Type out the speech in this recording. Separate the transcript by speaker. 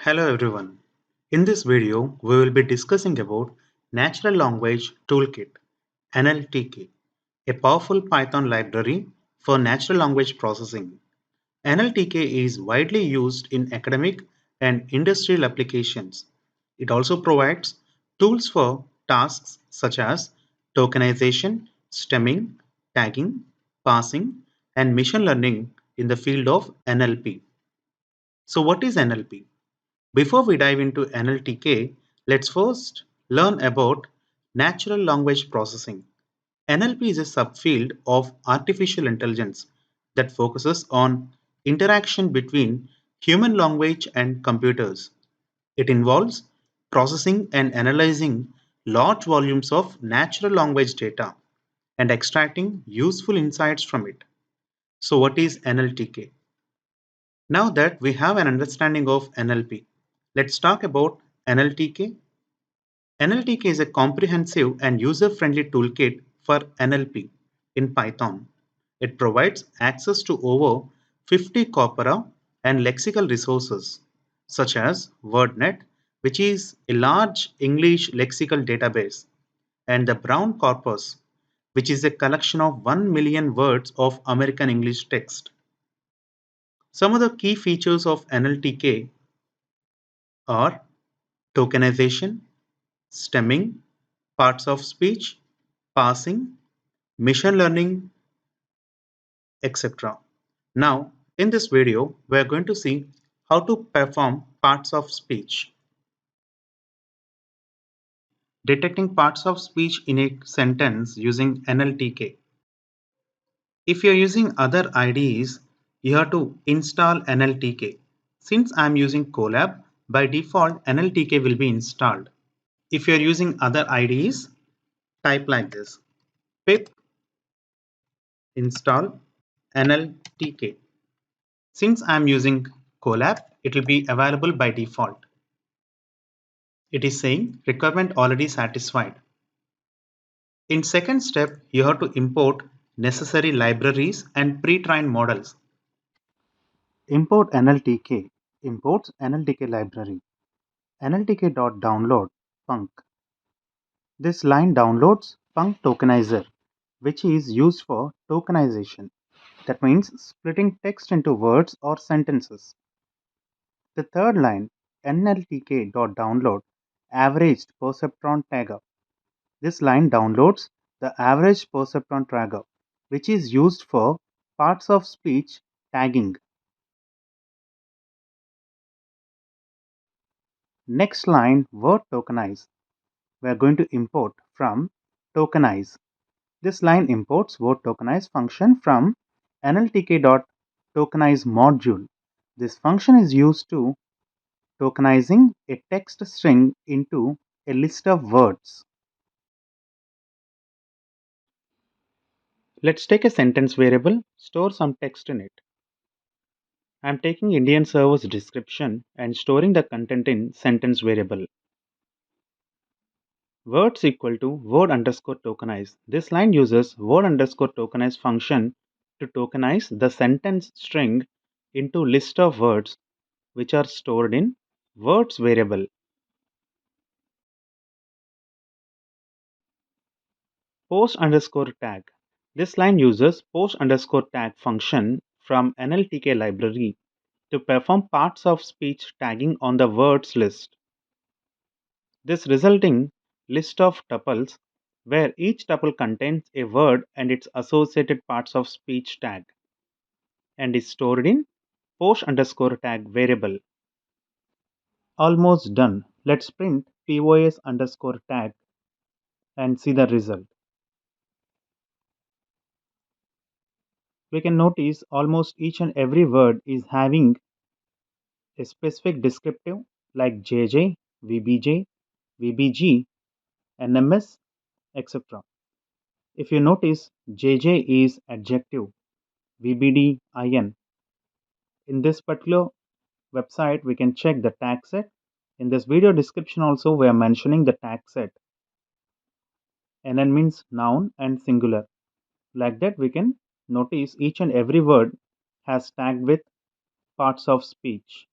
Speaker 1: Hello everyone. In this video, we will be discussing about Natural Language Toolkit (NLTK), a powerful Python library for natural language processing. NLTK is widely used in academic and industrial applications. It also provides tools for tasks such as tokenization, stemming, tagging, parsing, and machine learning in the field of NLP. So what is NLP? Before we dive into NLTK, let's first learn about natural language processing. NLP is a subfield of artificial intelligence that focuses on interaction between human language and computers. It involves processing and analyzing large volumes of natural language data and extracting useful insights from it. So, what is NLTK? Now that we have an understanding of NLP, let's talk about NLTK. NLTK is a comprehensive and user-friendly toolkit for NLP in Python. It provides access to over 50 corpora and lexical resources, such as WordNet, which is a large English lexical database, and the Brown corpus, which is a collection of 1 million words of American English text. Some of the key features of NLTK are tokenization, stemming, parts of speech, parsing, machine learning, etc. Now, in this video, we are going to see how to perform parts of speech. Detecting parts of speech in a sentence using NLTK. If you're using other IDEs, you have to install NLTK. Since I'm using Colab, by default NLTK will be installed. If you're using other IDEs, type like this: pip install NLTK. Since I'm using Colab, it will be available by default. It is saying requirement already satisfied. In second step, you have to import necessary libraries and pre-trained models. Import NLTK. Imports NLTK library. NLTK.download punc. This line downloads punc tokenizer, which is used for tokenization. That means splitting text into words or sentences. The third line, NLTK.download averaged perceptron tagger. This line downloads the average perceptron tagger, which is used for parts of speech tagging. Next line, word tokenize. We are going to import from tokenize. This line imports word tokenize function from NLTK.tokenize module. This function is used to tokenizing a text string into a list of words. Let's take a sentence variable, store some text in it. I'm taking Indian server's description and storing the content in sentence variable. Words equal to word underscore tokenize. This line uses word underscore tokenize function to tokenize the sentence string into list of words which are stored in words variable. Post underscore tag. This line uses post underscore tag function from NLTK library to perform parts of speech tagging on the words list. This resulting list of tuples where each tuple contains a word and its associated parts of speech tag and is stored in post underscore tag variable. Almost done. Let's print POS underscore tag and see the result. We can notice almost each and every word is having a specific descriptive like JJ, VBJ, VBG, NMS, etc. If you notice, JJ is adjective, VBD, IN. In this particular website, we can check the tag set. In this video description also, we are mentioning the tag set. NN means noun and singular. Like that, we can notice each and every word has tagged with parts of speech.